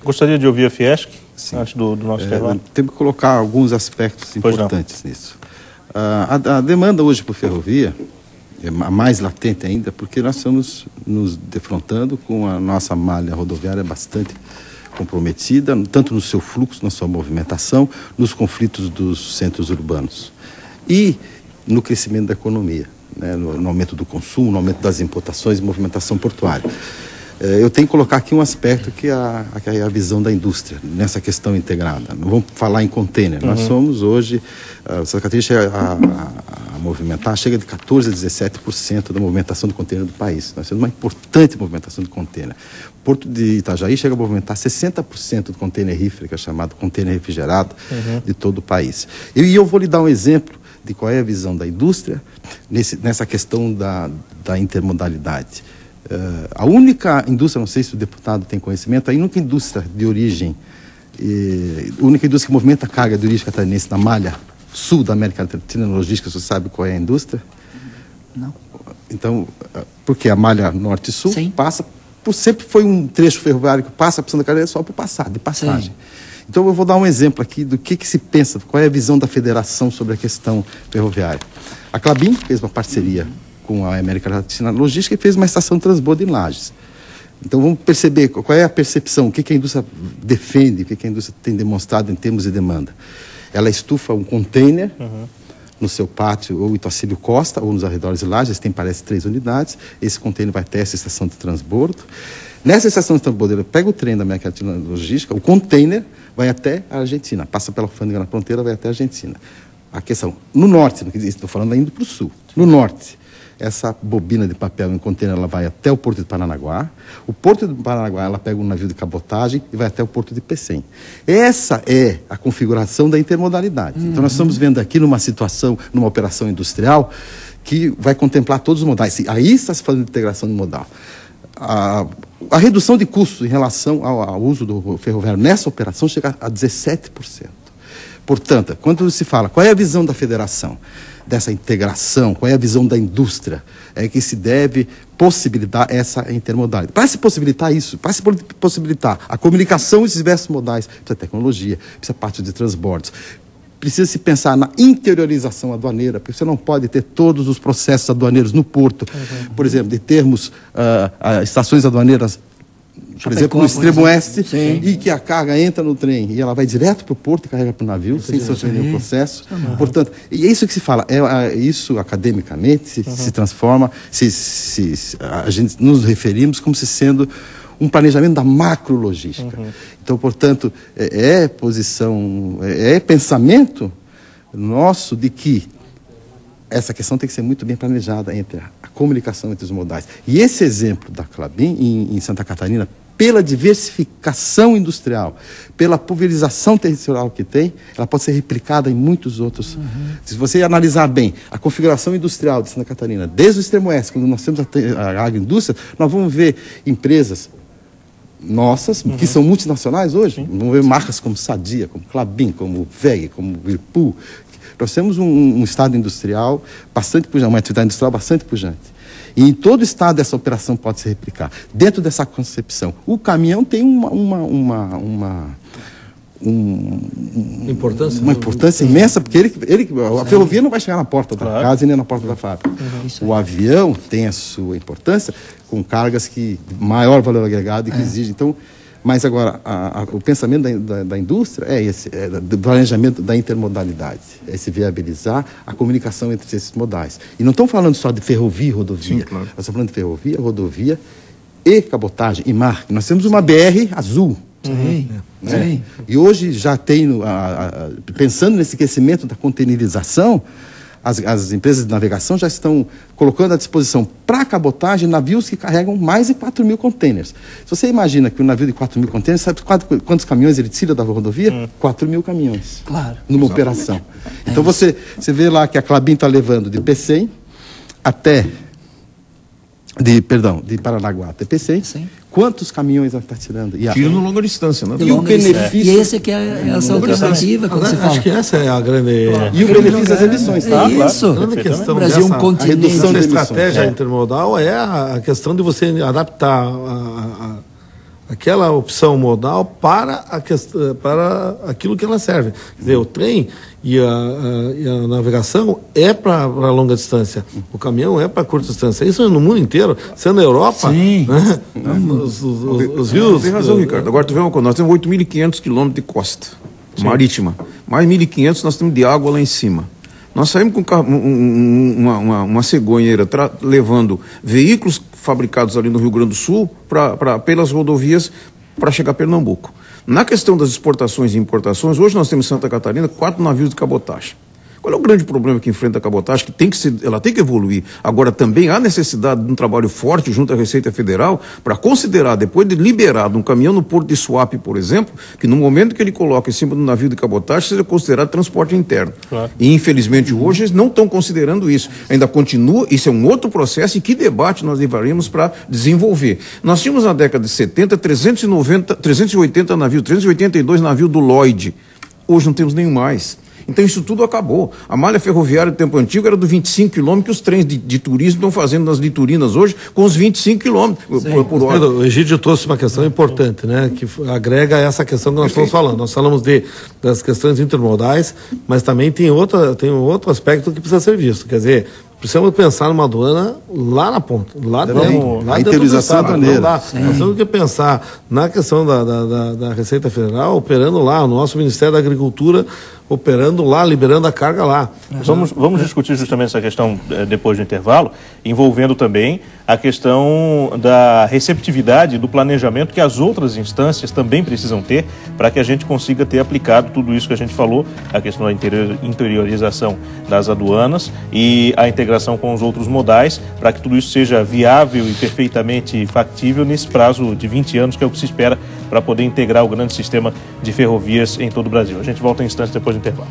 Gostaria de ouvir a Fiesc, antes do nosso intervalo. Temos que colocar alguns aspectos importantes nisso. A demanda hoje por ferrovia é mais latente ainda, porque nós estamos nos defrontando com a nossa malha rodoviária bastante comprometida, tanto no seu fluxo, na sua movimentação, nos conflitos dos centros urbanos e no crescimento da economia, né, no aumento do consumo, no aumento das importações e movimentação portuária. Eu tenho que colocar aqui um aspecto que é a visão da indústria nessa questão integrada. Não vamos falar em container. Nós somos hoje, Santa Catarina chega a movimentar, chega de 14% a 17% da movimentação de container do país. Nós temos uma importante movimentação de container. O Porto de Itajaí chega a movimentar 60% do container refri, que é chamado container refrigerado, de todo o país. E eu vou lhe dar um exemplo de qual é a visão da indústria nessa questão da intermodalidade. A única indústria, não sei se o deputado tem conhecimento, a única indústria de origem, a única indústria que movimenta carga de origem catarinense na malha sul da América Latina, na logística, você sabe qual é a indústria? Não. Então, porque a malha norte e sul Sim. sempre foi um trecho ferroviário que passa por Santa Catarina só por de passagem. Sim. Então eu vou dar um exemplo aqui do que se pensa, qual é a visão da federação sobre a questão ferroviária. A Klabin fez uma parceria com a América Latina Logística e fez uma estação de transbordo em Lages. Então vamos perceber qual é a percepção, o que a indústria defende, o que a indústria tem demonstrado em termos de demanda. Ela estufa um container no seu pátio, ou Itacílio Costa, ou nos arredores de Lages, tem, parece, 3 unidades. Esse container vai até essa estação de transbordo. Nessa estação de transbordo, ele pega o trem da América Latina Logística, o container vai até a Argentina, passa pela alfândega na fronteira, vai até a Argentina. A questão, no norte, estou falando ainda para o sul, no norte, essa bobina de papel em container, ela vai até o Porto de Paranaguá. O Porto de Paranaguá, ela pega um navio de cabotagem e vai até o Porto de Pecém. Essa é a configuração da intermodalidade. Então, nós estamos vendo aqui numa situação, numa operação industrial, que vai contemplar todos os modais. Aí está se fazendo integração de modal. A redução de custos em relação ao uso do ferroviário nessa operação chega a 17%. Portanto, quando se fala qual é a visão da federação, dessa integração, qual é a visão da indústria, é que se deve possibilitar essa intermodalidade. Para se possibilitar isso, para se possibilitar a comunicação e os diversos modais, precisa tecnologia, precisa parte de transbordos. Precisa se pensar na interiorização aduaneira, porque você não pode ter todos os processos aduaneiros no porto. Por exemplo, de termos estações aduaneiras, por exemplo, no extremo oeste, e que a carga entra no trem e ela vai direto para o porto e carrega para o navio, sem sofrer nenhum processo. Portanto, e é isso que se fala, isso academicamente se transforma, a gente nos referimos como se sendo um planejamento da macrologística. Então, portanto, pensamento nosso de que essa questão tem que ser muito bem planejada entre a comunicação entre os modais. E esse exemplo da Klabin em Santa Catarina, pela diversificação industrial, pela pulverização territorial que tem, ela pode ser replicada em muitos outros. Se você analisar bem a configuração industrial de Santa Catarina, desde o extremo oeste, quando nós temos a agroindústria, nós vamos ver empresas nossas, que são multinacionais hoje. Vamos ver marcas como Sadia, como Klabin, como WEG, como Whirlpool. Nós temos um estado industrial bastante pujante, uma atividade industrial bastante pujante. E em todo estado essa operação pode se replicar. Dentro dessa concepção, o caminhão tem uma importância imensa, porque a ferrovia não vai chegar na porta da casa e nem na porta da fábrica. O avião tem a sua importância com cargas de maior valor agregado e que exigem. Então, mas agora, o pensamento da indústria é esse, do planejamento da intermodalidade, é se viabilizar a comunicação entre esses modais. E não estamos falando só de ferrovia e rodovia, nós estamos falando de ferrovia, rodovia e cabotagem, e mar. Nós temos uma BR azul. Né? E hoje já tem, pensando nesse crescimento da containerização, as empresas de navegação já estão colocando à disposição para cabotagem navios que carregam mais de 4.000 containers. Se você imagina que um navio de 4.000 containers, sabe quantos caminhões ele tira da rodovia? 4.000 caminhões. Claro. Numa operação. Então você vê lá que a Klabin está levando de Pecém até... de Paranaguá até Pecém. Quantos caminhões ela está tirando? Tiro no longa distância, né? E o benefício... E esse que é essa alternativa, como você fala. Acho que essa é a grande... E o benefício das emissões, tá? Isso. A grande questão Brasil dessa redução da estratégia intermodal é a questão de você adaptar aquela opção modal para aquilo que ela serve. Quer dizer, o trem e a navegação é para longa distância, o caminhão é para curta distância. Isso no mundo inteiro, sendo na Europa, Sim. né? Os rios... Tem razão, Ricardo. Agora tu vê uma coisa, nós temos 8.500 quilômetros de costa marítima, mais 1.500 nós temos de água lá em cima. Nós saímos com uma cegonheira levando veículos fabricados ali no Rio Grande do Sul pelas rodovias para chegar a Pernambuco. Na questão das exportações e importações, hoje nós temos em Santa Catarina 4 navios de cabotagem. Qual é o grande problema que enfrenta a cabotagem? Ela tem que evoluir. Agora, também há necessidade de um trabalho forte junto à Receita Federal para considerar, depois de liberado um caminhão no Porto de Suape, por exemplo, que no momento que ele coloca em cima do navio de cabotagem, seja considerado transporte interno. Claro. E, infelizmente, hoje eles não estão considerando isso. Ainda continua, isso é um outro processo e que debate nós levaríamos para desenvolver. Nós tínhamos na década de 70 380 navios, 382 navios do Lloyd. Hoje não temos nenhum mais. Então isso tudo acabou. A malha ferroviária do tempo antigo era do 25 km, que os trens de turismo estão fazendo nas liturinas hoje com os 25 km por hora. O Egídio trouxe uma questão importante, né, que agrega essa questão que nós estamos falando. Nós falamos das questões intermodais, mas também tem outro aspecto que precisa ser visto. Quer dizer, precisamos pensar numa aduana lá na ponta, lá dentro. A interiorização aduaneira. Nós temos que pensar na questão da Receita Federal, operando lá, o nosso Ministério da Agricultura operando lá, liberando a carga lá. Vamos discutir justamente essa questão depois do intervalo, envolvendo também a questão da receptividade do planejamento que as outras instâncias também precisam ter para que a gente consiga ter aplicado tudo isso que a gente falou, a questão da interiorização das aduanas e a integração com os outros modais, para que tudo isso seja viável e perfeitamente factível nesse prazo de 20 anos, que é o que se espera para poder integrar o grande sistema de ferrovias em todo o Brasil. A gente volta em instantes depois do intervalo.